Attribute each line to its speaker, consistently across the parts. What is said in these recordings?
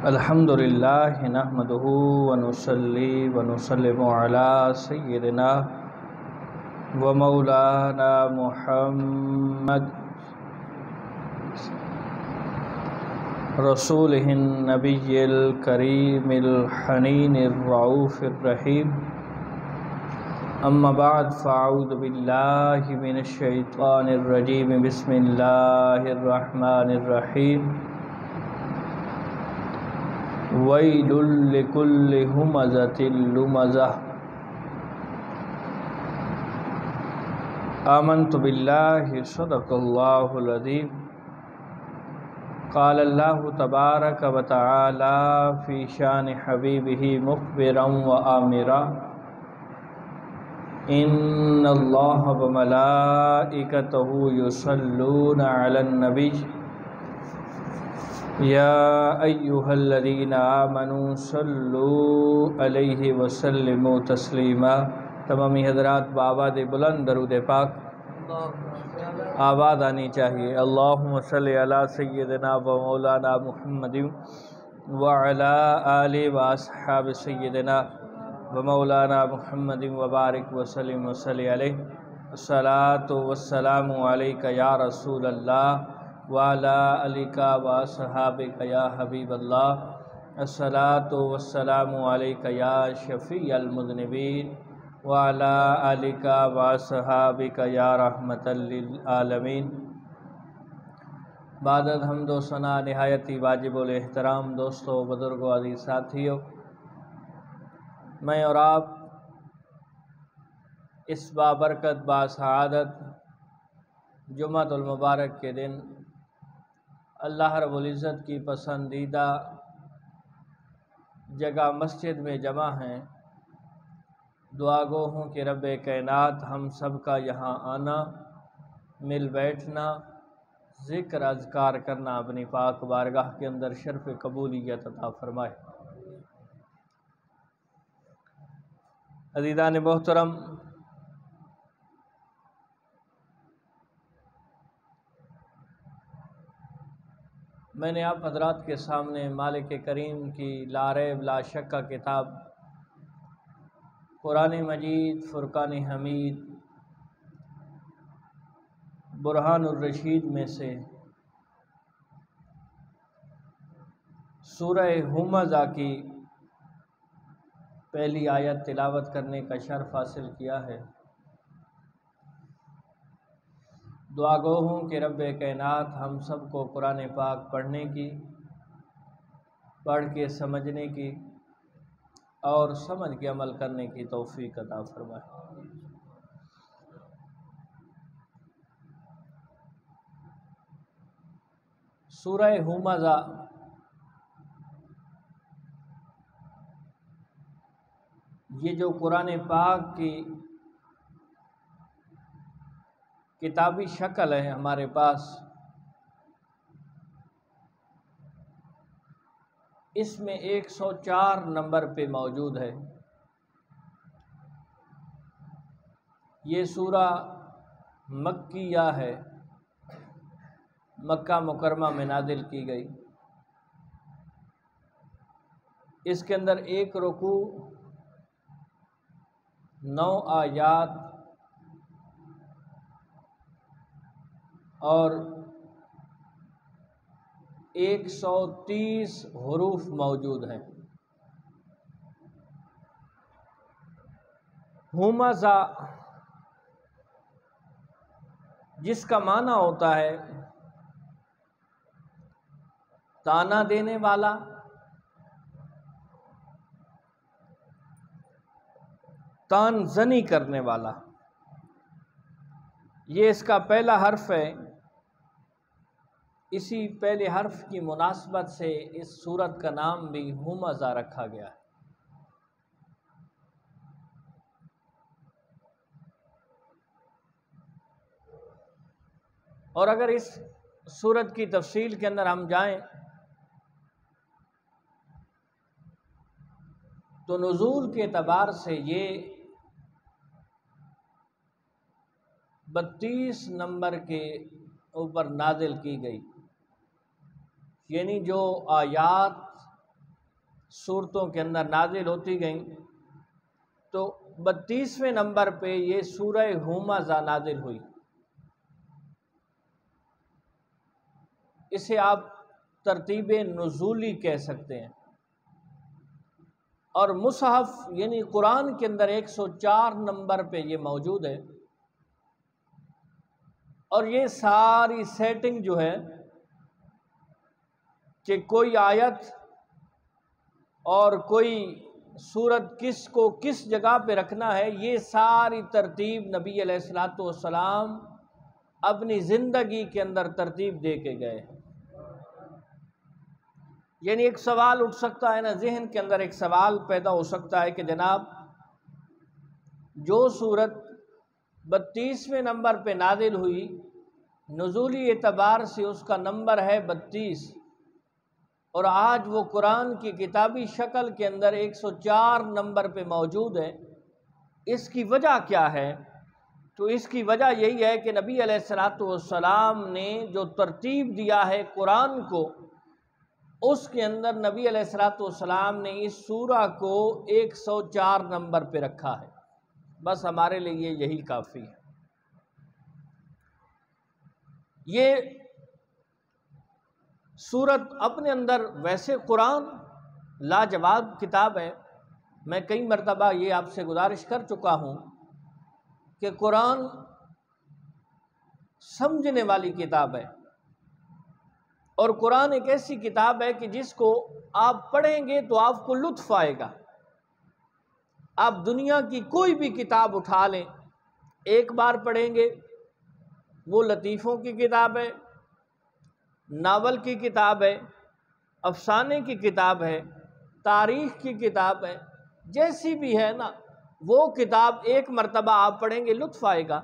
Speaker 1: الحمد للہ نحمدہ ونصلی ونسلم علی سیدنا و مولانا محمد رسولہ النبی الکریم الحنین الرؤوف الرحیم اما بعد فاعوذ باللہ من الشیطان الرجیم بسم اللہ الرحمن الرحیم وَيْلٌ لِكُلِّ هُمَزَةٍ لُمَزَةٍ آمنت باللہ صدق اللہ العظیم قال اللہ تبارک و تعالی فی شان حبیبہ مخبرا و آمرا ان اللہ وملائکتہ یصلون علی النبی یا ایہا الذین آمنوا صلوا علیہ وسلموا تسلیما۔ تمامی حضرات بآباد بلند درود پاک آباد آنی چاہیے۔ اللہم صلی علی سیدنا و مولانا محمد وعلی آل و اصحاب سیدنا و مولانا محمد وبارک وسلم وصلی علیہ۔ الصلاۃ والسلام علیک یا رسول اللہ وعلی آلک و اصحابک یا حبیب اللہ۔ الصلاۃ والسلام علیک یا شفیع المذنبین وعلی آلک و اصحابک یا رحمۃ للعالمین۔ بعد حمد و ثنا نہایتی واجب الاحترام دوستو، بزرگوں، عزیز ساتھیوں، میں اور آپ اس بابرکت باسعادت جمعۃ المبارک کے دن اللہ رب العزت کی پسندیدہ جگہ مسجد میں جمع ہیں۔ دعا گو ہوں کہ رب کائنات ہم سب کا یہاں آنا، مل بیٹھنا، ذکر اذکار کرنا اپنی پاک بارگاہ کے اندر شرف قبولیت عطا فرمائے۔ عزیزان محترم، میں نے آپ حضرات کے سامنے مالک کریم کی لا ریب لا شک کا کتاب قرآن مجید فرقان حمید برہان الرشید میں سے سورہ ہمزہ کی پہلی آیت تلاوت کرنے کا شرف حاصل کیا ہے۔ دعا گو ہوں کہ رب کائنات ہم سب کو قرآن پاک پڑھنے کی، پڑھ کے سمجھنے کی اور سمجھ کے عمل کرنے کی توفیق عطا فرمائے۔ سورہ ہمزہ یہ جو قرآن پاک کی کتابی شکل ہے ہمارے پاس، اس میں 104 نمبر پہ موجود ہے۔ یہ سورہ مکیہ ہے، مکہ مکرمہ میں نازل کی گئی۔ اس کے اندر 1 رکوع، 9 آیات اور 130 حروف موجود ہیں۔ ہمزہ جس کا معنی ہوتا ہے تانا دینے والا، تان زنی کرنے والا، یہ اس کا پہلا حرف ہے۔ اسی پہلے حرف کی مناسبت سے اس سورت کا نام بھی ہمزہ رکھا گیا ہے۔ اور اگر اس سورت کی تفصیل کے اندر ہم جائیں تو نزول کے اعتبار سے یہ 32 نمبر کے اوپر نازل کی گئی، یعنی جو آیات صورتوں کے اندر نازل ہوتی گئیں، تو 32ویں نمبر پہ یہ سورہ ہمزہ نازل ہوئی۔ اسے آپ ترتیب نزولی کہہ سکتے ہیں، اور مصحف یعنی قرآن کے اندر 104 نمبر پہ یہ موجود ہے۔ اور یہ ساری سیٹنگ جو ہے کہ کوئی آیت اور کوئی سورت کس کو کس جگہ پہ رکھنا ہے، یہ ساری ترتیب نبی علیہ الصلوۃ والسلام اپنی زندگی کے اندر ترتیب دے کے گئے ہیں۔ یعنی ایک سوال اٹھ سکتا ہے نا، ذہن کے اندر ایک سوال پیدا ہو سکتا ہے کہ جناب جو سورت 32ویں نمبر پہ نازل ہوئی، نزولی اعتبار سے اس کا نمبر ہے 32، اور آج وہ قرآن کی کتابی شکل کے اندر 104 نمبر پہ موجود ہے، اس کی وجہ کیا ہے؟ تو اس کی وجہ یہی ہے کہ نبی علیہ الصلوۃ والسلام نے جو ترتیب دیا ہے قرآن کو، اس کے اندر نبی علیہ الصلوۃ والسلام نے اس سورہ کو 104 نمبر پہ رکھا ہے۔ بس ہمارے لیے یہی کافی ہے۔ یہ سورت اپنے اندر ویسے قرآن لاجواب کتاب ہے۔ میں کئی مرتبہ یہ آپ سے گزارش کر چکا ہوں کہ قرآن سمجھنے والی کتاب ہے، اور قرآن ایک ایسی کتاب ہے کہ جس کو آپ پڑھیں گے تو آپ کو لطف آئے گا۔ آپ دنیا کی کوئی بھی کتاب اٹھا لیں، ایک بار پڑھیں گے، وہ لطیفوں کی کتاب ہے، ناول کی کتاب ہے، افسانے کی کتاب ہے، تاریخ کی کتاب ہے، جیسی بھی ہے نا، وہ کتاب ایک مرتبہ آپ پڑھیں گے لطف آئے گا۔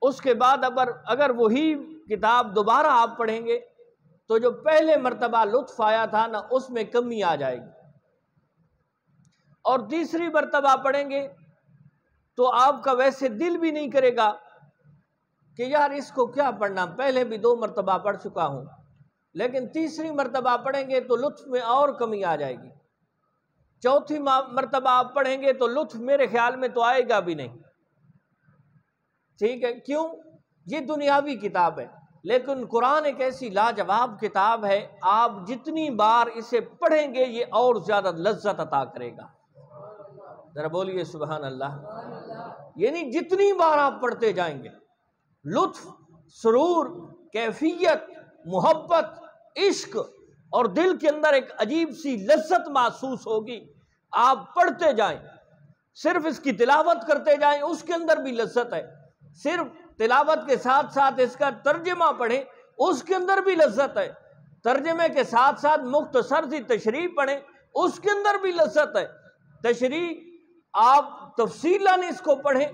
Speaker 1: اس کے بعد اگر وہی کتاب دوبارہ آپ پڑھیں گے تو جو پہلے مرتبہ لطف آیا تھا نا، اس میں کمی آ جائے گی، اور تیسری مرتبہ پڑھیں گے تو آپ کا ویسے دل بھی نہیں کرے گا کہ یار اس کو کیا پڑھنا، پہلے بھی 2 مرتبہ پڑھ چکا ہوں، لیکن تیسری مرتبہ پڑھیں گے تو لطف میں اور کمی آ جائے گی، چوتھی مرتبہ آپ پڑھیں گے تو لطف میرے خیال میں تو آئے گا بھی نہیں۔ ٹھیک ہے، کیوں؟ یہ دنیاوی کتاب ہے، لیکن قرآن ایک ایسی لاجواب کتاب ہے، آپ جتنی بار اسے پڑھیں گے یہ اور زیادہ لذت عطا کرے گا۔ ذرا بولیے سبحان اللہ۔ یعنی جتنی بار آپ پڑھتے جائیں گے، لطف، سرور، کیفیت، محبت، عشق، اور دل کے اندر ایک عجیب سی لذت محسوس ہوگی۔ آپ پڑھتے جائیں، صرف اس کی تلاوت کرتے جائیں، اس کے اندر بھی لذت ہے، صرف تلاوت کے ساتھ ساتھ اس کا ترجمہ پڑھیں، اس کے اندر بھی لذت ہے، ترجمے کے ساتھ ساتھ مختصر سی تشریح پڑھیں، اس کے اندر بھی لذت ہے، تشریح آپ تفصیلاً اس کو پڑھیں،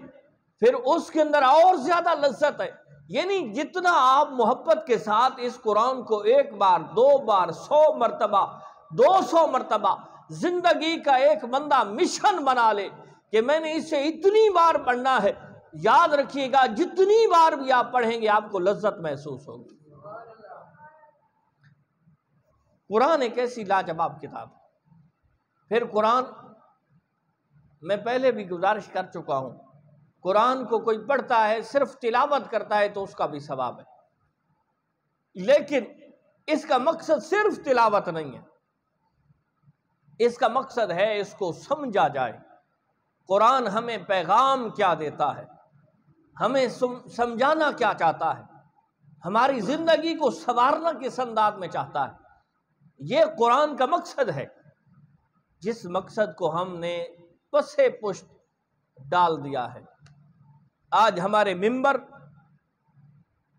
Speaker 1: پھر اس کے اندر اور زیادہ لذت ہے۔ یعنی جتنا آپ محبت کے ساتھ اس قرآن کو 1 بار 2 بار 100 مرتبہ 200 مرتبہ زندگی کا ایک بندہ مشن بنا لے کہ میں نے اسے اتنی بار پڑھنا ہے، یاد رکھیے گا جتنی بار بھی آپ پڑھیں گے آپ کو لذت محسوس ہوگی۔ قرآن ایک ایسی لاجواب کتاب ہے۔ پھر قرآن، میں پہلے بھی گزارش کر چکا ہوں، قرآن کو کوئی پڑھتا ہے صرف تلاوت کرتا ہے تو اس کا بھی ثواب ہے، لیکن اس کا مقصد صرف تلاوت نہیں ہے، اس کا مقصد ہے اس کو سمجھا جائے۔ قرآن ہمیں پیغام کیا دیتا ہے، ہمیں سمجھانا کیا چاہتا ہے، ہماری زندگی کو سنوارنا کس انداز میں چاہتا ہے، یہ قرآن کا مقصد ہے، جس مقصد کو ہم نے پسے پشت ڈال دیا ہے۔ آج ہمارے ممبر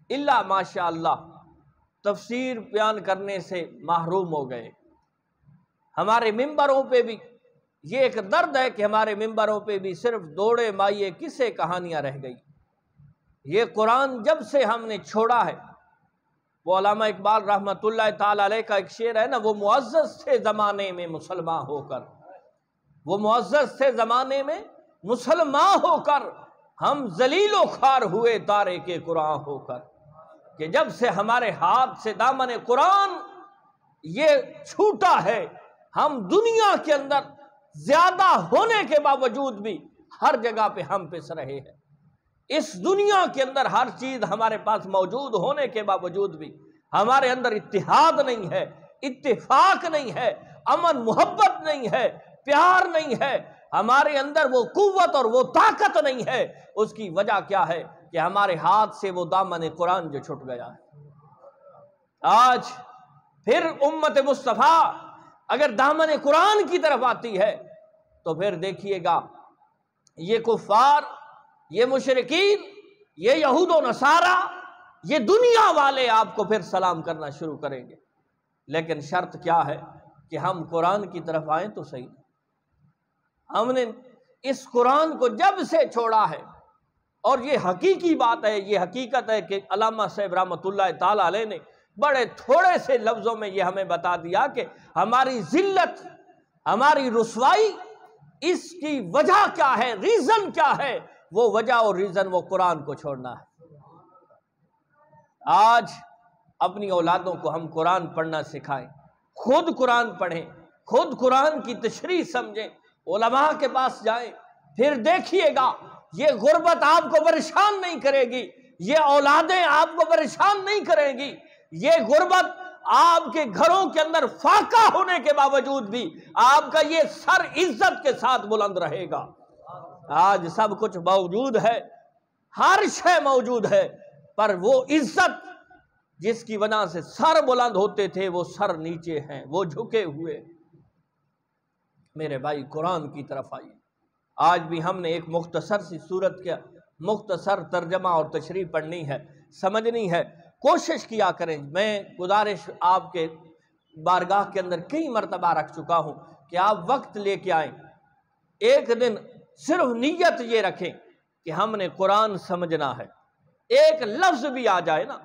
Speaker 1: الا ماشاء اللہ تفسیر بیان کرنے سے محروم ہو گئے۔ ہمارے ممبروں پہ بھی یہ ایک درد ہے کہ ہمارے ممبروں پہ بھی صرف دوڑے مائیے کسے کہانیاں رہ گئی۔ یہ قرآن جب سے ہم نے چھوڑا ہے، وہ علامہ اقبال رحمۃ اللہ تعالی علیہ کا ایک شعر ہے نا، وہ معزز تھے زمانے میں مسلمان ہو کر، وہ معزز تھے زمانے میں مسلمان ہو کر، ہم ذلیل و خوار ہوئے تارے کے قرآن ہو کر، کہ جب سے ہمارے ہاتھ سے دامن قرآن یہ چھوٹا ہے، ہم دنیا کے اندر زیادہ ہونے کے باوجود بھی ہر جگہ پہ ہم پس رہے ہیں۔ اس دنیا کے اندر ہر چیز ہمارے پاس موجود ہونے کے باوجود بھی ہمارے اندر اتحاد نہیں ہے، اتفاق نہیں ہے، امن محبت نہیں ہے، پیار نہیں ہے، ہمارے اندر وہ قوت اور وہ طاقت نہیں ہے۔ اس کی وجہ کیا ہے کہ ہمارے ہاتھ سے وہ دامن قرآن جو چھٹ گیا ہے۔ آج پھر امت مصطفیٰ اگر دامن قرآن کی طرف آتی ہے تو پھر دیکھیے گا یہ کفار، یہ مشرکین، یہ یہود و نصارہ، یہ دنیا والے آپ کو پھر سلام کرنا شروع کریں گے۔ لیکن شرط کیا ہے کہ ہم قرآن کی طرف آئیں تو صحیح۔ ہم نے اس قرآن کو جب سے چھوڑا ہے، اور یہ حقیقی بات ہے، یہ حقیقت ہے کہ علامہ صاحب رحمۃ اللہ تعالی علیہ نے بڑے تھوڑے سے لفظوں میں یہ ہمیں بتا دیا کہ ہماری ذلت، ہماری رسوائی، اس کی وجہ کیا ہے، ریزن کیا ہے۔ وہ وجہ اور ریزن وہ قرآن کو چھوڑنا ہے۔ آج اپنی اولادوں کو ہم قرآن پڑھنا سکھائیں، خود قرآن پڑھیں، خود قرآن کی تشریح سمجھیں، علماء کے پاس جائیں، پھر دیکھیے گا یہ غربت آپ کو پریشان نہیں کرے گی، یہ اولادیں آپ کو پریشان نہیں کریں گی، یہ غربت آپ کے گھروں کے اندر فاقہ ہونے کے باوجود بھی آپ کا یہ سر عزت کے ساتھ بلند رہے گا۔ آج سب کچھ موجود ہے، ہر شے موجود ہے، پر وہ عزت جس کی وجہ سے سر بلند ہوتے تھے وہ سر نیچے ہیں، وہ جھکے ہوئے۔ میرے بھائی قرآن کی طرف آئیے۔ آج بھی ہم نے ایک مختصر سی صورت کا مختصر ترجمہ اور تشریح پڑھنی ہے، سمجھنی ہے، کوشش کیا کریں۔ میں گزارش آپ کے بارگاہ کے اندر کئی مرتبہ رکھ چکا ہوں کہ آپ وقت لے کے آئیں، ایک دن صرف نیت یہ رکھیں کہ ہم نے قرآن سمجھنا ہے، ایک لفظ بھی آ جائے نا۔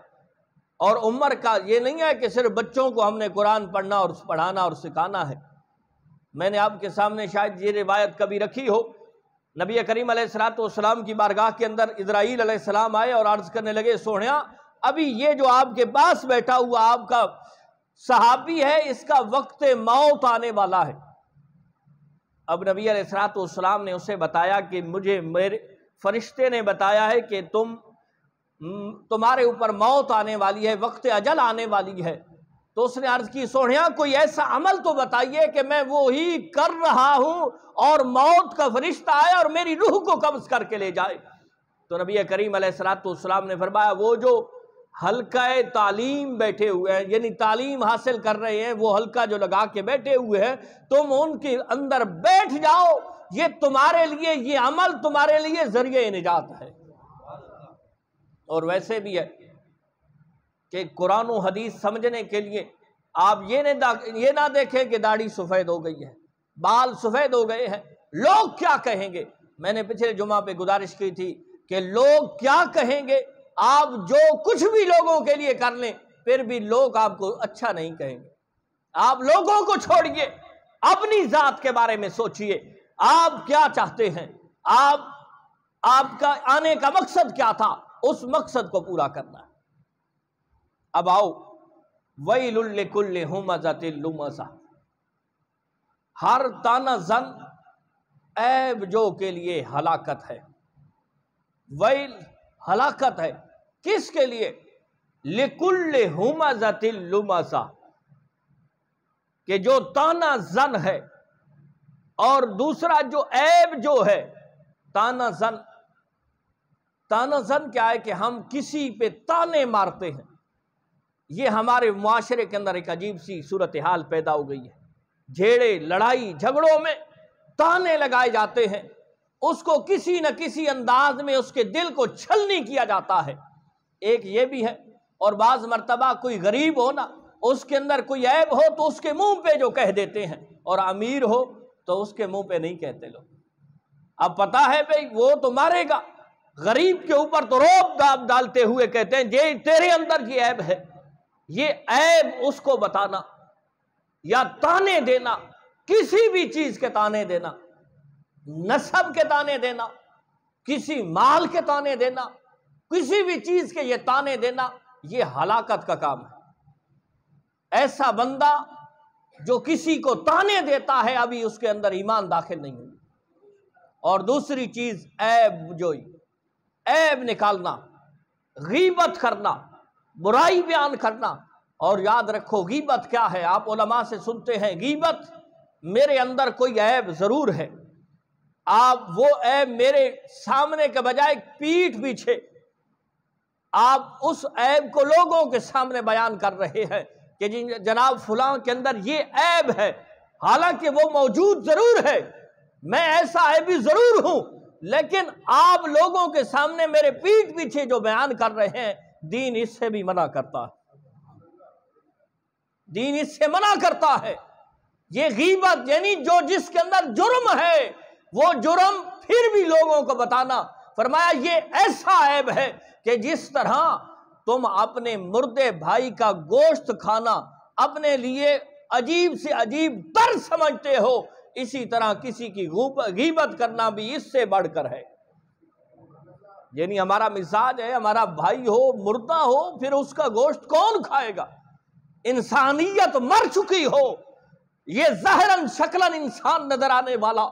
Speaker 1: اور عمر کا یہ نہیں ہے کہ صرف بچوں کو ہم نے قرآن پڑھنا اور پڑھانا اور سکھانا ہے۔ میں نے آپ کے سامنے شاید یہ روایت کبھی رکھی ہو، نبی کریم علیہ السلام کی بارگاہ کے اندر اسرائیل علیہ السلام آئے اور عرض کرنے لگے، سوہنیا ابھی یہ جو آپ کے پاس بیٹھا ہوا آپ کا صحابی ہے، اس کا وقت موت آنے والا ہے۔ اب نبی علیہ السلام نے اسے بتایا کہ مجھے میرے فرشتے نے بتایا ہے کہ تمہارے اوپر موت آنے والی ہے، وقت اجل آنے والی ہے۔ تو اس نے عرض کی، سوہنیا کوئی ایسا عمل تو بتائیے کہ میں وہی کر رہا ہوں اور موت کا فرشتہ آئے اور میری روح کو قبض کر کے لے جائے۔ تو نبی کریم علیہ السلام نے فرمایا، وہ جو حلقہ تعلیم بیٹھے ہوئے ہیں، یعنی تعلیم حاصل کر رہے ہیں، وہ حلقہ جو لگا کے بیٹھے ہوئے ہیں، تم ان کے اندر بیٹھ جاؤ، یہ تمہارے لیے، یہ عمل تمہارے لیے ذریعہ نجات ہے۔ اور ویسے بھی ہے کہ قرآن و حدیث سمجھنے کے لیے آپ یہ نہ دیکھیں کہ داڑھی سفید ہو گئی ہے، بال سفید ہو گئے ہیں، لوگ کیا کہیں گے۔ میں نے پچھلے جمعہ پہ گزارش کی تھی کہ لوگ کیا کہیں گے۔ آپ جو کچھ بھی لوگوں کے لیے کر لیں پھر بھی لوگ آپ کو اچھا نہیں کہیں گے۔ آپ لوگوں کو چھوڑیے، اپنی ذات کے بارے میں سوچئے، آپ کیا چاہتے ہیں، آپ کا آنے کا مقصد کیا تھا، اس مقصد کو پورا کرنا ہے۔ اب آؤ، وَيْلٌ لِكُلِّ ہُمَزَةٍ لُمَزَةٍ، ہر طعنہ زن عیب جو کے لیے ہلاکت ہے۔ ویل ہلاکت ہے کس کے لیے؟ لِكُلِّ ہُمَزَةٍ لُمَزَةٍ، کہ جو طعنہ زن ہے، اور دوسرا جو عیب جو ہے طعنہ زن کیا ہے کہ ہم کسی پہ طعنے مارتے ہیں۔ یہ ہمارے معاشرے کے اندر ایک عجیب سی صورتحال پیدا ہو گئی ہے۔ جھیڑے، لڑائی جھگڑوں میں طعنے لگائے جاتے ہیں، اس کو کسی نہ کسی انداز میں اس کے دل کو چھلنی کیا جاتا ہے۔ ایک یہ بھی ہے، اور بعض مرتبہ کوئی غریب ہو نا، اس کے اندر کوئی عیب ہو تو اس کے منہ پہ جو کہہ دیتے ہیں، اور امیر ہو تو اس کے منہ پہ نہیں کہتے لوگ۔ اب پتا ہے بھئی وہ تو مارے گا، غریب کے اوپر تو روب داب ڈالتے ہوئے کہتے ہیں جی تیرے اندر یہ عیب ہے۔ یہ عیب اس کو بتانا یا طعنے دینا، کسی بھی چیز کے طعنے دینا، نسب کے طعنے دینا، کسی مال کے طعنے دینا، کسی بھی چیز کے یہ طعنے دینا، یہ ہلاکت کا کام ہے۔ ایسا بندہ جو کسی کو طعنے دیتا ہے ابھی اس کے اندر ایمان داخل نہیں ہوئی۔ اور دوسری چیز عیب جوئی، عیب نکالنا، غیبت کرنا، برائی بیان کرنا۔ اور یاد رکھو غیبت کیا ہے، آپ علماء سے سنتے ہیں غیبت میرے اندر کوئی عیب ضرور ہے، آپ وہ عیب میرے سامنے کے بجائے پیٹھ پیچھے آپ اس عیب کو لوگوں کے سامنے بیان کر رہے ہیں کہ جناب فلاں کے اندر یہ عیب ہے، حالانکہ وہ موجود ضرور ہے، میں ایسا عیبی ضرور ہوں، لیکن آپ لوگوں کے سامنے میرے پیٹھ پیچھے جو بیان کر رہے ہیں، دین اس سے بھی منع کرتا ہے، دین اس سے منع کرتا ہے۔ یہ غیبت یعنی جو جس کے اندر جرم ہے وہ جرم پھر بھی لوگوں کو بتانا۔ فرمایا یہ ایسا عیب ہے کہ جس طرح تم اپنے مردے بھائی کا گوشت کھانا اپنے لیے عجیب سے عجیب تر سمجھتے ہو، اسی طرح کسی کی غیبت کرنا بھی اس سے بڑھ کر ہے۔ یعنی ہمارا مزاج ہے، ہمارا بھائی ہو مردہ ہو پھر اس کا گوشت کون کھائے گا؟ انسانیت مر چکی ہو، یہ ظاہراً شکلاً انسان نظر آنے والا،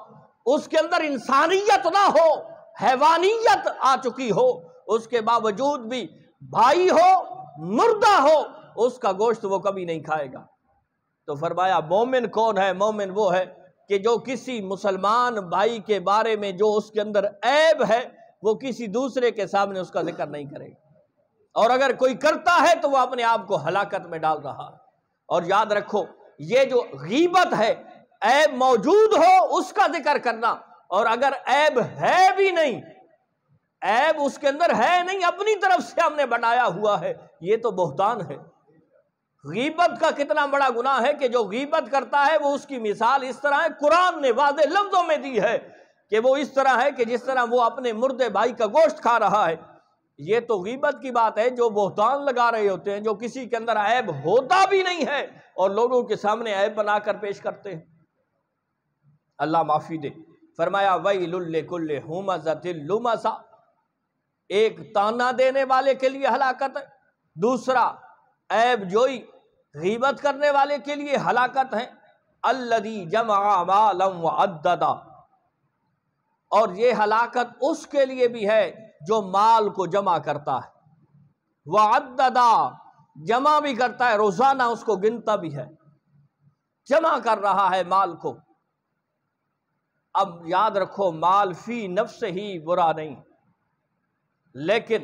Speaker 1: اس کے اندر انسانیت نہ ہو، حیوانیت آ چکی ہو، اس کے باوجود بھی بھائی ہو مردہ ہو اس کا گوشت وہ کبھی نہیں کھائے گا۔ تو فرمایا مومن کون ہے؟ مومن وہ ہے کہ جو کسی مسلمان بھائی کے بارے میں جو اس کے اندر عیب ہے وہ کسی دوسرے کے سامنے اس کا ذکر نہیں کرے گا، اور اگر کوئی کرتا ہے تو وہ اپنے آپ کو ہلاکت میں ڈال رہا ہے۔ اور یاد رکھو یہ جو غیبت ہے، عیب موجود ہو اس کا ذکر کرنا، اور اگر عیب ہے بھی نہیں، عیب اس کے اندر ہے نہیں، اپنی طرف سے ہم نے بنایا ہوا ہے، یہ تو بہتان ہے۔ غیبت کا کتنا بڑا گناہ ہے کہ جو غیبت کرتا ہے وہ اس کی مثال اس طرح ہے، قرآن نے واضح لفظوں میں دی ہے کہ وہ اس طرح ہے کہ جس طرح وہ اپنے مردے بھائی کا گوشت کھا رہا ہے۔ یہ تو غیبت کی بات ہے، جو بہتان لگا رہے ہوتے ہیں، جو کسی کے اندر عیب ہوتا بھی نہیں ہے اور لوگوں کے سامنے عیب بنا کر پیش کرتے ہیں۔ اللہ معافی دے۔ فرمایا وَيْلٌ لِّكُلِّ هُمَزَةٍ لُمَزَةٍ، ایک تانا دینے والے کے لیے ہلاکت ہے، دوسرا عیب جوئی غیبت کرنے والے کے لیے ہلاکت ہے۔ الَّذِي جَمَعَ مَالًا وَعَدَّدَ، اور یہ ہلاکت اس کے لیے بھی ہے جو مال کو جمع کرتا ہے، وَعَدَّدَ جمع بھی کرتا ہے، روزانہ اس کو گنتا بھی ہے، جمع کر رہا ہے مال کو۔ اب یاد رکھو مال فی نفس ہی برا نہیں، لیکن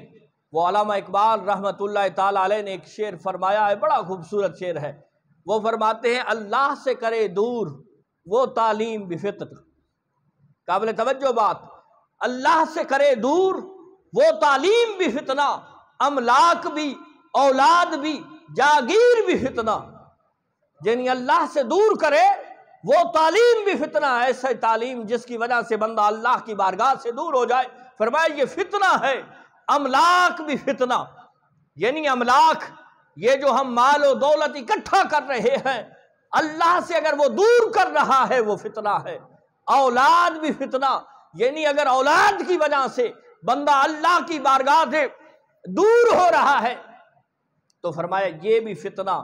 Speaker 1: وہ علامہ اقبال رحمت اللہ تعالی علیہ نے ایک شعر فرمایا ہے، بڑا خوبصورت شعر ہے، وہ فرماتے ہیں اللہ سے کرے دور وہ تعلیم بفتن، قابل توجہ بات، اللہ سے کرے دور وہ تعلیم بھی فتنہ، املاک بھی اولاد بھی جاگیر بھی فتنہ، یعنی اللہ سے دور کرے وہ تعلیم بھی فتنہ، ایسا تعلیم جس کی وجہ سے بندہ اللہ کی بارگاہ سے دور ہو جائے، فرمایا یہ فتنہ ہے۔ املاک بھی فتنہ، یعنی املاک یہ جو ہم مال و دولت اکٹھا کر رہے ہیں، اللہ سے اگر وہ دور کر رہا ہے وہ فتنہ ہے۔ اولاد بھی فتنہ، یعنی اگر اولاد کی وجہ سے بندہ اللہ کی بارگاہ سے دور ہو رہا ہے تو فرمایا یہ بھی فتنہ،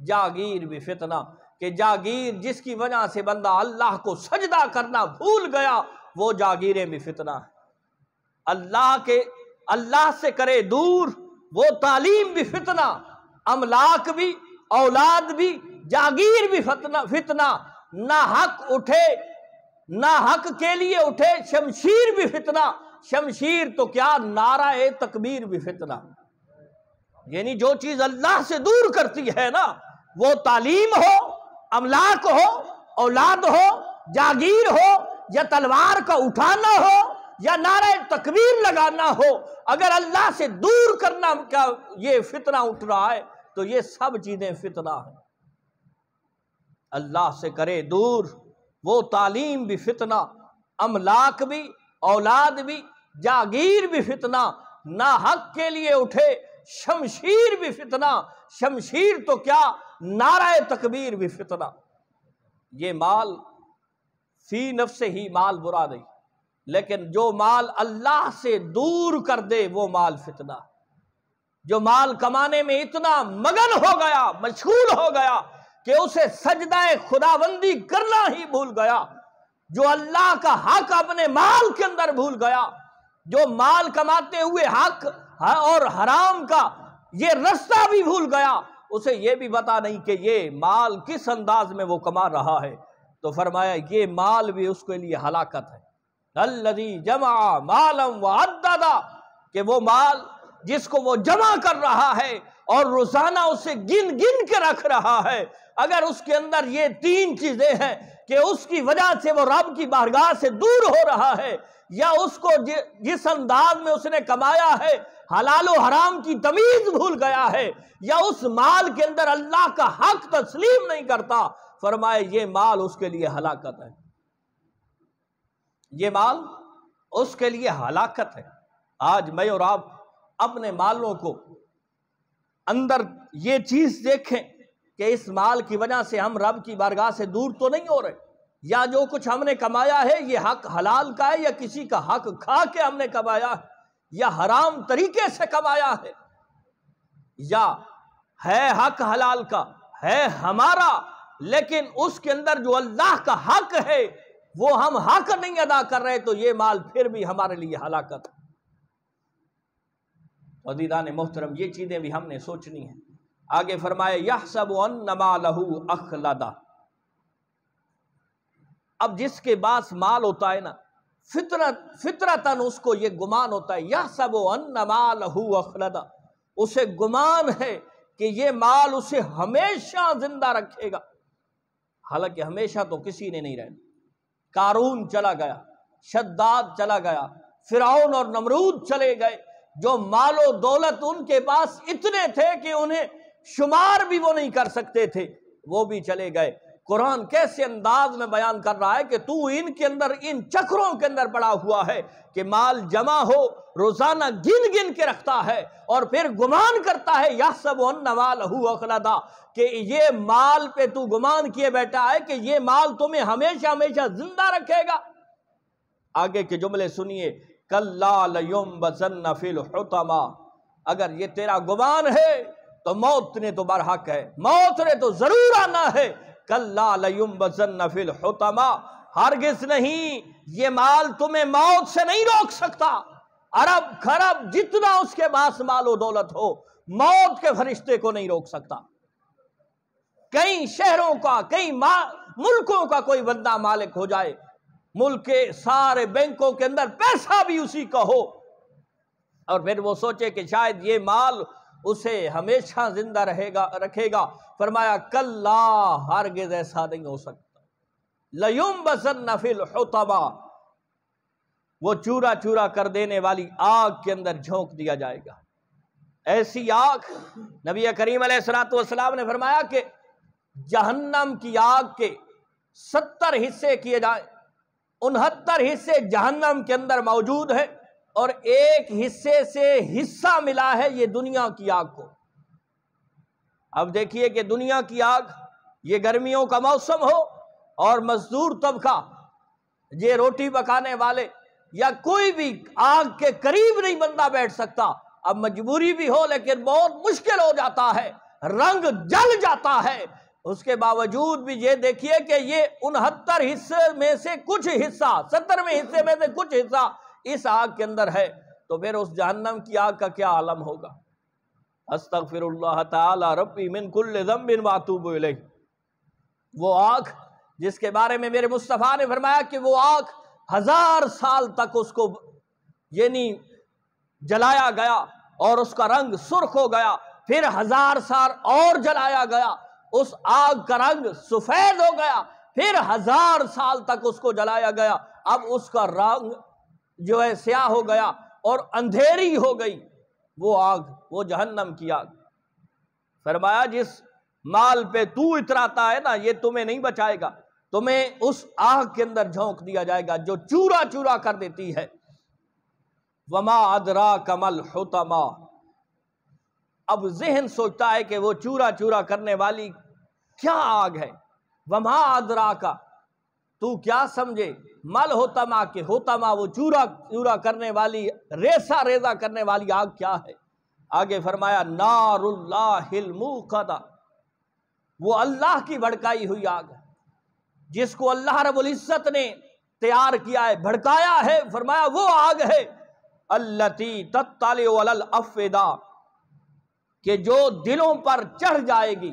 Speaker 1: جاگیر بھی فتنہ، کہ جاگیر جس کی وجہ سے بندہ اللہ کو سجدہ کرنا بھول گیا وہ جاگیریں بھی فتنہ ہے۔ اللہ سے کرے دور وہ تعلیم بھی فتنہ، املاک بھی اولاد بھی جاگیر بھی فتنہ، نہ حق اٹھے نہ حق کے لیے اٹھے شمشیر بھی فتنہ، شمشیر تو کیا نعرہ تکبیر بھی فتنہ، یعنی جو چیز اللہ سے دور کرتی ہے نا، وہ تعلیم ہو، املاک ہو، اولاد ہو، جاگیر ہو، یا تلوار کا اٹھانا ہو، یا نعرہ تکبیر لگانا ہو، اگر اللہ سے دور کرنا کا یہ فتنہ اٹھ رہا ہے تو یہ سب چیزیں فتنہ ہیں۔ اللہ سے کرے دور وہ تعلیم بھی فتنہ، املاک بھی اولاد بھی جاگیر بھی فتنہ، نہ حق کے لیے اٹھے شمشیر بھی فتنہ، شمشیر تو کیا نعرہ تکبیر بھی فتنہ۔ یہ مال فی نفس ہی مال برا نہیں، لیکن جو مال اللہ سے دور کر دے وہ مال فتنہ، جو مال کمانے میں اتنا مگن ہو گیا مشغول ہو گیا کہ اسے سجدہ خداوندی کرنا ہی بھول گیا، جو اللہ کا حق اپنے مال کے اندر بھول گیا، جو مال کماتے ہوئے حق اور حرام کا یہ رستہ بھی بھول گیا، اسے یہ بھی پتا نہیں کہ یہ مال کس انداز میں وہ کما رہا ہے، تو فرمایا یہ مال بھی اس کے لیے ہلاکت ہے۔ الذی جمع مالا وعددا، کہ وہ مال جس کو وہ جمع کر رہا ہے اور روزانہ اسے گن گن کے رکھ رہا ہے، اگر اس کے اندر یہ تین چیزیں ہیں کہ اس کی وجہ سے وہ رب کی بارگاہ سے دور ہو رہا ہے، یا اس کو جس انداز میں اس نے کمایا ہے حلال و حرام کی تمیز بھول گیا ہے، یا اس مال کے اندر اللہ کا حق تسلیم نہیں کرتا، فرمائے یہ مال اس کے لیے ہلاکت ہے، یہ مال اس کے لیے ہلاکت ہے۔ آج میں اور آپ اپنے مالوں کو اندر یہ چیز دیکھیں کہ اس مال کی وجہ سے ہم رب کی بارگاہ سے دور تو نہیں ہو رہے، یا جو کچھ ہم نے کمایا ہے یہ حق حلال کا ہے، یا کسی کا حق کھا کے ہم نے کمایا ہے، یا حرام طریقے سے کمایا ہے، یا ہے حق حلال کا ہے ہمارا لیکن اس کے اندر جو اللہ کا حق ہے وہ ہم حق نہیں ادا کر رہے، تو یہ مال پھر بھی ہمارے لیے ہلاکت ہے۔ عزیزان محترم، یہ چیزیں بھی ہم نے سوچنی ہیں۔ آگے فرمائے یحسب ان مالہ اخلدہ، اب جس کے پاس مال ہوتا ہے نا فطرتاً اس کو یہ گمان ہوتا ہے، یحسب ان مالہ اخلدہ، اسے گمان ہے کہ یہ مال اسے ہمیشہ زندہ رکھے گا، حالانکہ ہمیشہ تو کسی نے نہیں رہنا۔ قارون چلا گیا، شداد چلا گیا، فرعون اور نمرود چلے گئے، جو مال و دولت ان کے پاس اتنے تھے کہ انہیں شمار بھی وہ نہیں کر سکتے تھے، وہ بھی چلے گئے۔ قرآن کیسے انداز میں بیان کر رہا ہے کہ تو ان کے اندر ان چکروں کے اندر پڑا ہوا ہے کہ مال جمع ہو، روزانہ گن گن کے رکھتا ہے اور پھر گمان کرتا ہے یحسب ان مالہ اخلدہ، کہ یہ مال پہ تو گمان کیے بیٹھا ہے کہ یہ مال تمہیں ہمیشہ ہمیشہ زندہ رکھے گا۔ آگے کے جملے سنیے، کلا لینبذن فی الحطمہ، اگر یہ تیرا گمان ہے تو موت نے تو برحق ہے، موت نے تو ضرور آنا ہے۔ کلا لینبذن فی الحطمہ، ہرگز نہیں، یہ مال تمہیں موت سے نہیں روک سکتا۔ ارب خرب جتنا اس کے پاس مال و دولت ہو، موت کے فرشتے کو نہیں روک سکتا۔ کئی شہروں کا، کئی ملکوں کا کوئی بندہ مالک ہو جائے، ملک کے سارے بینکوں کے اندر پیسہ بھی اسی کا ہو، اور پھر وہ سوچے کہ شاید یہ مال اسے ہمیشہ زندہ رکھے گا، فرمایا کلا، ہرگز ایسا نہیں ہو سکتا۔ لینبذن فی الحطمہ، وہ چورا چورا کر دینے والی آگ کے اندر جھونک دیا جائے گا۔ ایسی آگ، نبی کریم علیہ الصلوۃ والسلام نے فرمایا کہ جہنم کی آگ کے 70 حصے کیے جائیں، 69 حصے جہنم کے اندر موجود ہیں، اور ایک حصے سے حصہ ملا ہے یہ دنیا کی آگ کو۔ اب دیکھیے کہ دنیا کی آگ، یہ گرمیوں کا موسم ہو اور مزدور طبقہ، یہ روٹی پکانے والے یا کوئی بھی آگ کے قریب نہیں بندہ بیٹھ سکتا، اب مجبوری بھی ہو لیکن بہت مشکل ہو جاتا ہے، رنگ جل جاتا ہے، اس کے باوجود بھی یہ دیکھیے کہ یہ 69 حصے میں سے کچھ حصہ، 70ویں حصے میں سے کچھ حصہ اس آگ کے اندر ہے، تو پھر اس جہنم کی آگ کا کیا عالم ہوگا؟ استغفر اللہ تعالی ربی من کل ذنب واتوب الیہ، وہ آگ جس کے بارے میں میرے مصطفیٰ نے فرمایا کہ وہ آگ 1000 سال تک اس کو یعنی جلایا گیا اور اس کا رنگ سرخ ہو گیا، پھر 1000 سال اور جلایا گیا، اس آگ کا رنگ سفید ہو گیا، پھر 1000 سال تک اس کو جلایا گیا، اب اس کا رنگ جو ہے سیاہ ہو گیا اور اندھیری ہو گئی وہ آگ، وہ جہنم کی آگ۔ فرمایا جس مال پہ تو اتراتا ہے نا، یہ تمہیں نہیں بچائے گا، تمہیں اس آگ کے اندر جھونک دیا جائے گا جو چورا چورا کر دیتی ہے۔ وما ادراک ما الحطمہ، اب ذہن سوچتا ہے کہ وہ چورا چورا کرنے والی کیا آگ ہے۔ وما ادراک، تو کیا سمجھے، مل حطمہ، کہ حطمہ وہ چورا چورا کرنے والی، ریسا ریزا کرنے والی آگ کیا ہے؟ آگے فرمایا نار اللہ الموقدہ، وہ اللہ کی بھڑکائی ہوئی آگ ہے، جس کو اللہ رب العزت نے تیار کیا ہے، بھڑکایا ہے، فرمایا وہ آگ ہے التی تطلع علی الافئدہ، کہ جو دلوں پر چڑھ جائے گی۔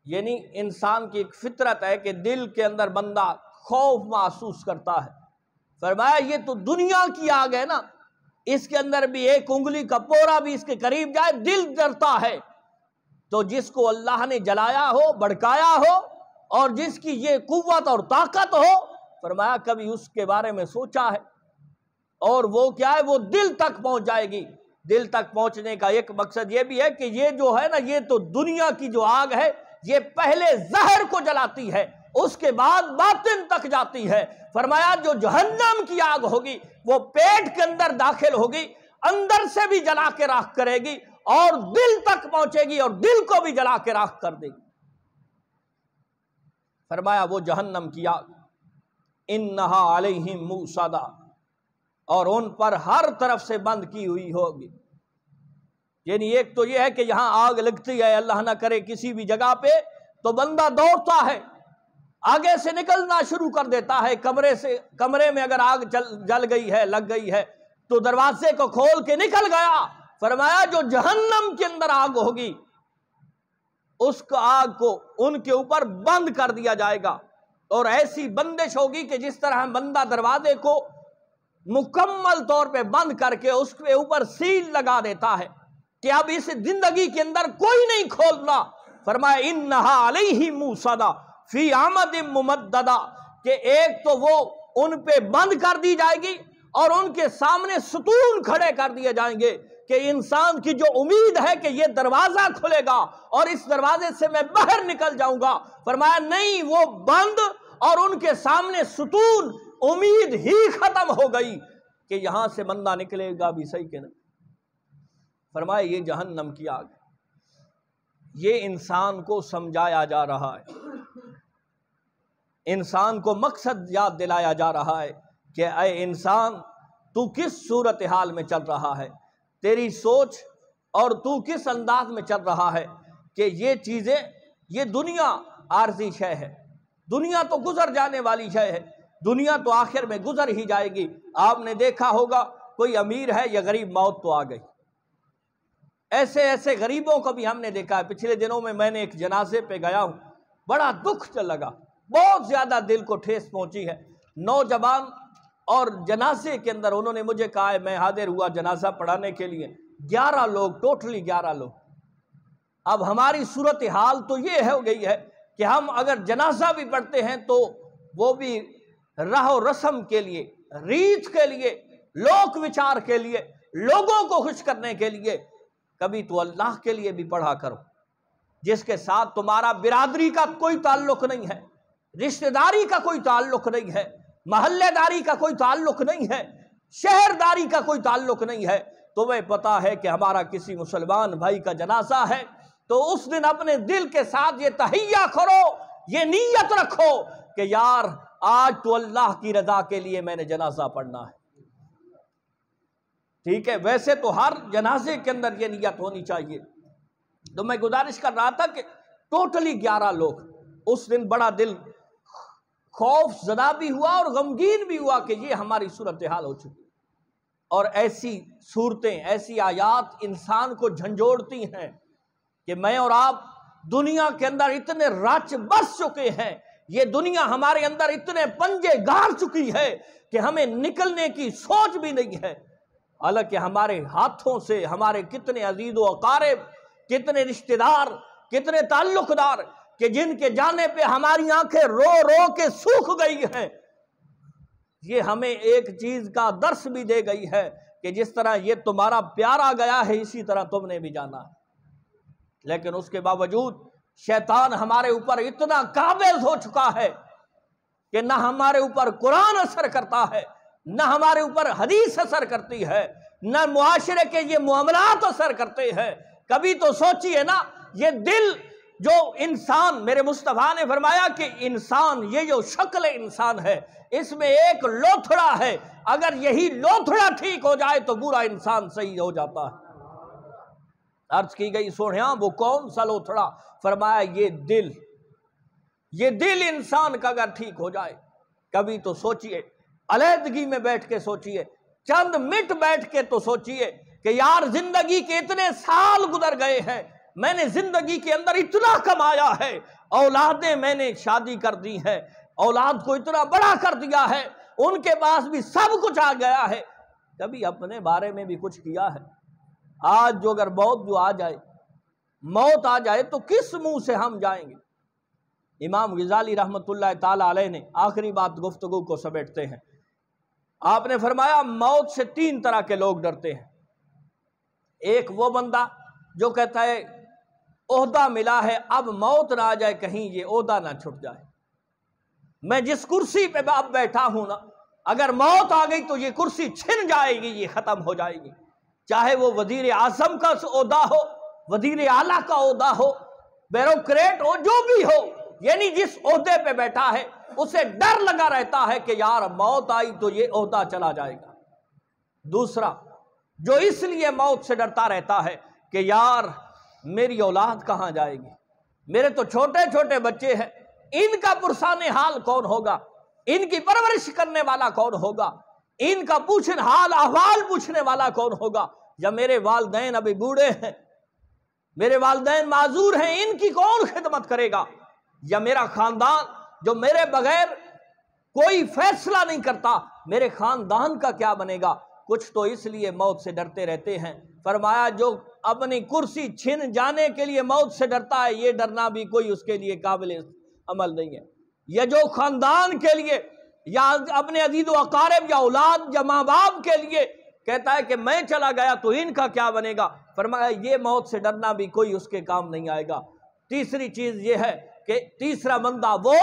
Speaker 1: یعنی انسان کی ایک فطرت ہے کہ دل کے اندر بندہ خوف محسوس کرتا ہے، فرمایا یہ تو دنیا کی آگ ہے نا، اس کے اندر بھی ایک انگلی کا پورا بھی اس کے قریب جائے دل ڈرتا ہے۔ تو جس کو اللہ نے جلایا ہو، بھڑکایا ہو، اور جس کی یہ قوت اور طاقت ہو، فرمایا کبھی اس کے بارے میں سوچا ہے؟ اور وہ کیا ہے؟ وہ دل تک پہنچ جائے گی۔ دل تک پہنچنے کا ایک مقصد یہ بھی ہے کہ یہ جو ہے نا، یہ تو دنیا کی جو آگ ہے، یہ پہلے ظاہر کو جلاتی ہے، اس کے بعد باطن تک جاتی ہے۔ فرمایا جو جہنم کی آگ ہوگی وہ پیٹ کے اندر داخل ہوگی، اندر سے بھی جلا کے راکھ کرے گی، اور دل تک پہنچے گی اور دل کو بھی جلا کے راکھ کر دے گی۔ فرمایا وہ جہنم کی آگ انہا علیہم موصدہ، اور ان پر ہر طرف سے بند کی ہوئی ہوگی۔ یعنی ایک تو یہ ہے کہ یہاں آگ لگتی ہے، اللہ نہ کرے کسی بھی جگہ پہ، تو بندہ دوڑتا ہے، آگے سے نکلنا شروع کر دیتا ہے، کمرے میں اگر آگ جل گئی ہے، لگ گئی ہے، تو دروازے کو کھول کے نکل گیا۔ فرمایا جو جہنم کے اندر آگ ہوگی، اس کا آگ کو ان کے اوپر بند کر دیا جائے گا، اور ایسی بندش ہوگی کہ جس طرح بندہ دروازے کو مکمل طور پہ بند کر کے اس کے اوپر سیل لگا دیتا ہے کہ اب اس زندگی کے اندر کوئی نہیں کھولنا۔ فرمایا انہا علیہم موصدہ فی عمد ممددہ، کہ ایک تو وہ ان پہ بند کر دی جائے گی، اور ان کے سامنے ستون کھڑے کر دیے جائیں گے کہ انسان کی جو امید ہے کہ یہ دروازہ کھلے گا اور اس دروازے سے میں باہر نکل جاؤں گا، فرمایا نہیں، وہ بند اور ان کے سامنے ستون، امید ہی ختم ہو گئی کہ یہاں سے بندہ نکلے گا بھی صحیح کہ نہیں۔ فرمایا یہ جہنم کی آگ ہے۔ یہ انسان کو سمجھایا جا رہا ہے، انسان کو مقصد یاد دلایا جا رہا ہے کہ اے انسان، تو کس صورتحال میں چل رہا ہے، تیری سوچ اور تو کس انداز میں چل رہا ہے کہ یہ چیزیں، یہ دنیا عارضی شے ہے، دنیا تو گزر جانے والی شے ہے، دنیا تو آخر میں گزر ہی جائے گی۔ آپ نے دیکھا ہوگا کوئی امیر ہے یا غریب، موت تو آ گئی۔ ایسے ایسے غریبوں کو بھی ہم نے دیکھا ہے۔ پچھلے دنوں میں نے ایک جنازے پہ گیا ہوں، بڑا دکھ لگا، بہت زیادہ دل کو ٹھیس پہنچی ہے۔ نوجوان، اور جنازے کے اندر انہوں نے مجھے کہا ہے، میں حاضر ہوا جنازہ پڑھانے کے لیے، 11 لوگ، ٹوٹلی 11 لوگ۔ اب ہماری صورتحال تو یہ ہو گئی ہے کہ ہم اگر جنازہ بھی پڑھتے ہیں تو وہ بھی رہ و رسم کے لیے، ریت کے لیے، لوک وچار کے لیے، لوگوں کو خوش کرنے کے لیے، کبھی تو اللہ کے لیے بھی پڑھا کرو، جس کے ساتھ تمہارا برادری کا کوئی تعلق نہیں ہے، رشتہ داری کا کوئی تعلق نہیں ہے، محلے داری کا کوئی تعلق نہیں ہے، شہر داری کا کوئی تعلق نہیں ہے۔ تمہیں پتا ہے کہ ہمارا کسی مسلمان بھائی کا جنازہ ہے، تو اس دن اپنے دل کے ساتھ یہ تہیہ کرو، یہ نیت رکھو کہ یار آج تو اللہ کی رضا کے لیے میں نے جنازہ پڑھنا ہے۔ ٹھیک ہے، ویسے تو ہر جنازے کے اندر یہ نیت ہونی چاہیے۔ تو میں گزارش کر رہا تھا کہ ٹوٹلی 11 لوگ، اس دن بڑا دل خوف زدہ بھی ہوا اور غمگین بھی ہوا کہ یہ ہماری صورتحال ہو چکی۔ اور ایسی صورتیں، ایسی آیات انسان کو جھنجھوڑتی ہیں کہ میں اور آپ دنیا کے اندر اتنے رچ بس چکے ہیں، یہ دنیا ہمارے اندر اتنے پنجے گاڑ چکی ہے کہ ہمیں نکلنے کی سوچ بھی نہیں ہے۔ حالانکہ ہمارے ہاتھوں سے ہمارے کتنے عزیز و اقارب، کتنے رشتہ دار، کتنے تعلق دار کہ جن کے جانے پہ ہماری آنکھیں رو رو کے سوکھ گئی ہیں۔ یہ ہمیں ایک چیز کا درس بھی دے گئی ہے کہ جس طرح یہ تمہارا پیارا گیا ہے، اسی طرح تم نے بھی جانا ہے۔ لیکن اس کے باوجود شیطان ہمارے اوپر اتنا قابض ہو چکا ہے کہ نہ ہمارے اوپر قرآن اثر کرتا ہے، نہ ہمارے اوپر حدیث اثر کرتی ہے، نہ معاشرے کے یہ معاملات اثر کرتے ہیں۔ کبھی تو سوچئے نا، یہ دل جو انسان، میرے مصطفیٰ نے فرمایا کہ انسان، یہ جو شکل انسان ہے، اس میں ایک لوتھڑا ہے، اگر یہی لوتھڑا ٹھیک ہو جائے تو برا انسان صحیح ہو جاتا ہے۔ عرض کی گئی سوہنیاں وہ کون سا لوتھڑا؟ فرمایا یہ دل انسان کا اگر ٹھیک ہو جائے، کبھی تو سوچئے، علیحدگی میں بیٹھ کے سوچئے، چند منٹ بیٹھ کے تو سوچئے کہ یار زندگی کے اتنے سال گزر گئے ہیں، میں نے زندگی کے اندر اتنا کمایا ہے، اولادیں میں نے شادی کر دی ہے، اولاد کو اتنا بڑا کر دیا ہے، ان کے پاس بھی سب کچھ آ گیا ہے، کبھی اپنے بارے میں بھی کچھ کیا ہے؟ آج جو اگر موت آ جائے تو کس منہ سے ہم جائیں گے؟ امام غزالی رحمت اللہ تعالی علیہ نے آخری بات گفتگو کو سمیٹتے ہیں، آپ نے فرمایا موت سے 3 طرح کے لوگ ڈرتے ہیں۔ ایک وہ بندہ جو کہتا ہے عہدہ ملا ہے، اب موت نہ آ جائے کہیں یہ عہدہ نہ چھٹ جائے، میں جس کرسی پہ اب بیٹھا ہوں نا، اگر موت آ گئی تو یہ کرسی چھن جائے گی، یہ ختم ہو جائے گی، چاہے وہ وزیر اعظم کا عہدہ ہو، وزیر اعلیٰ کا عہدہ ہو، بیوروکریٹ ہو، جو بھی ہو، یعنی جس عہدے پہ بیٹھا ہے اسے ڈر لگا رہتا ہے کہ یار موت آئی تو یہ عہدہ چلا جائے گا۔ دوسرا جو اس لیے موت سے ڈرتا رہتا ہے کہ یار میری اولاد کہاں جائے گی، میرے تو چھوٹے چھوٹے بچے ہیں، ان کا پرسان حال کون ہوگا، ان کی پرورش کرنے والا کون ہوگا، ان کا حال احوال پوچھنے والا کون ہوگا، یا میرے والدین ابھی بوڑھے ہیں، میرے والدین معذور ہیں، ان کی کون خدمت کرے گا، یا میرا خاندان جو میرے بغیر کوئی فیصلہ نہیں کرتا، میرے خاندان کا کیا بنے گا؟ کچھ تو اس لیے موت سے ڈرتے رہتے ہیں۔ فرمایا جو اپنی کرسی چھن جانے کے لیے موت سے ڈرتا ہے، یہ ڈرنا بھی کوئی اس کے لیے قابل عمل نہیں ہے۔ یا جو خاندان کے لیے یا اپنے عزیز و اقارب یا اولاد یا ماں باپ کے لیے کہتا ہے کہ میں چلا گیا تو ان کا کیا بنے گا، فرمایا یہ موت سے ڈرنا بھی کوئی اس کے کام نہیں آئے گا۔ تیسری چیز یہ ہے کہ تیسرا بندہ وہ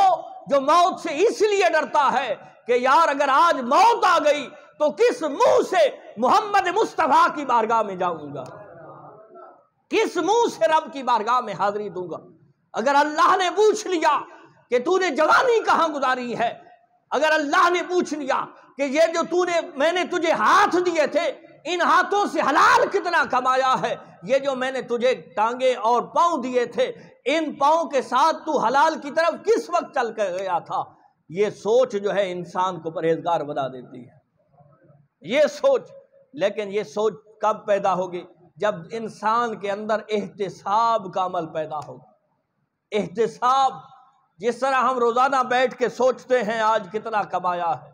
Speaker 1: جو موت سے اس لیے ڈرتا ہے کہ یار اگر آج موت آ گئی تو کس منہ سے محمد مصطفیٰ کی بارگاہ میں جاؤں گا، کس منہ سے رب کی بارگاہ میں حاضری دوں گا۔ اگر اللہ نے پوچھ لیا کہ تو نے جوانی کہاں گزاری ہے، اگر اللہ نے پوچھ لیا کہ یہ جو میں نے تجھے ہاتھ دیے تھے، ان ہاتھوں سے حلال کتنا کمایا ہے، یہ جو میں نے تجھے ٹانگیں اور پاؤں دیے تھے، ان پاؤں کے ساتھ تو حلال کی طرف کس وقت چل کر گیا تھا، یہ سوچ جو ہے انسان کو پرہیزگار بنا دیتی ہے، یہ سوچ۔ لیکن یہ سوچ کب پیدا ہوگی؟ جب انسان کے اندر احتساب کا عمل پیدا ہوگا۔ احتساب، جس طرح ہم روزانہ بیٹھ کے سوچتے ہیں آج کتنا کمایا ہے،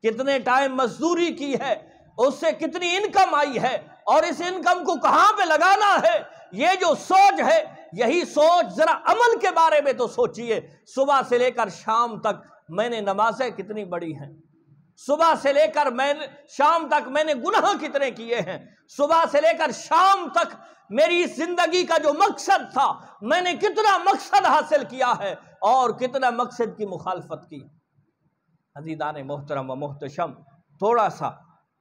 Speaker 1: کتنے ٹائم مزدوری کی ہے، اس سے کتنی انکم آئی ہے، اور اس انکم کو کہاں پہ لگانا ہے، یہ جو سوچ ہے، یہی سوچ ذرا عمل کے بارے میں تو سوچئے۔ صبح سے لے کر شام تک میں نے نمازیں کتنی بڑی ہیں، صبح سے لے کر شام تک میں نے گناہ کتنے کیے ہیں، صبح سے لے کر شام تک میری اس زندگی کا جو مقصد تھا، میں نے کتنا مقصد حاصل کیا ہے اور کتنا مقصد کی مخالفت کی۔ عزیزان محترم و محتشم، تھوڑا سا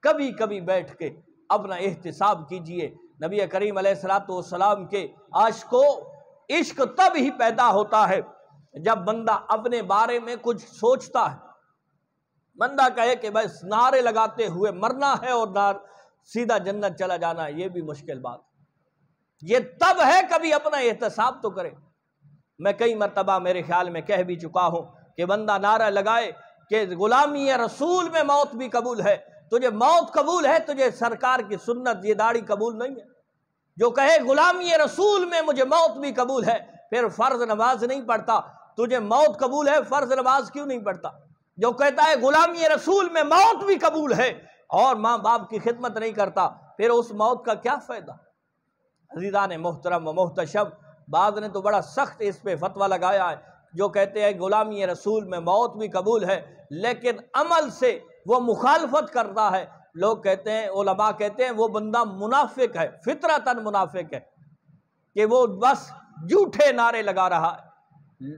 Speaker 1: کبھی کبھی بیٹھ کے اپنا احتساب کیجئے۔ نبی کریم علیہ السلام کے عشق تب ہی پیدا ہوتا ہے جب بندہ اپنے بارے میں کچھ سوچتا ہے۔ بندہ کہے کہ بس نعرے لگاتے ہوئے مرنا ہے اور سیدھا جنت چلا جانا ہے، یہ بھی مشکل بات۔ یہ تب ہے کبھی اپنا احتساب تو کرے۔ میں کئی مرتبہ میرے خیال میں کہہ بھی چکا ہوں کہ بندہ نعرہ لگائے کہ غلامی رسول میں موت بھی قبول ہے، تجھے موت قبول ہے، تجھے سرکار کی سنت یہ داڑھی قبول نہیں ہے۔ جو کہے غلامی رسول میں مجھے موت بھی قبول ہے، پھر فرض نماز نہیں پڑھتا، تجھے موت قبول ہے فرض نماز کیوں نہیں پڑھتا؟ جو کہتا ہے غلامی رسول میں موت بھی قبول ہے اور ماں باپ کی خدمت نہیں کرتا، پھر اس موت کا کیا فائدہ؟ عزیزان محترم و محتشم، بعض نے تو بڑا سخت اس پہ فتویٰ لگایا ہے، جو کہتے ہیں غلامی رسول میں موت بھی قبول ہے لیکن عمل سے وہ مخالفت کرتا ہے۔ لوگ کہتے ہیں، علماء کہتے ہیں وہ بندہ منافق ہے، فطرتاً منافق ہے، کہ وہ بس جھوٹے نعرے لگا رہا ہے،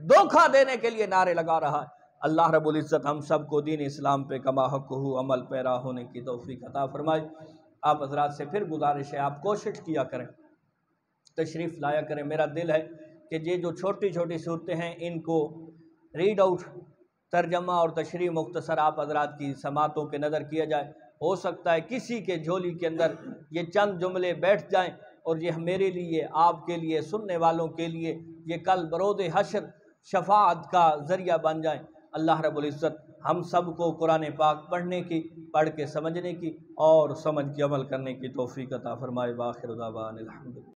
Speaker 1: دھوکہ دینے کے لیے نعرے لگا رہا ہے۔ اللہ رب العزت ہم سب کو دین اسلام پہ کما حقہ عمل پیرا ہونے کی توفیق عطا فرمائے۔ آپ حضرات سے پھر گزارش ہے، آپ کوشش کیا کریں، تشریف لایا کریں۔ میرا دل ہے کہ یہ جو چھوٹی چھوٹی صورتیں ہیں ان کو ریڈ آؤٹ، ترجمہ اور تشریح مختصر آپ حضرات کی سماعتوں کے نظر کیا جائے۔ ہو سکتا ہے کسی کے جھولی کے اندر یہ چند جملے بیٹھ جائیں اور یہ میرے لیے، آپ کے لیے، سننے والوں کے لیے یہ کل بروز حشر شفاعت کا ذریعہ بن جائیں۔ اللہ رب العزت ہم سب کو قرآن پاک پڑھنے کی، پڑھ کے سمجھنے کی اور سمجھ کے عمل کرنے کی توفیق عطا فرمائے۔ وآخر دعوانا الحمدللہ۔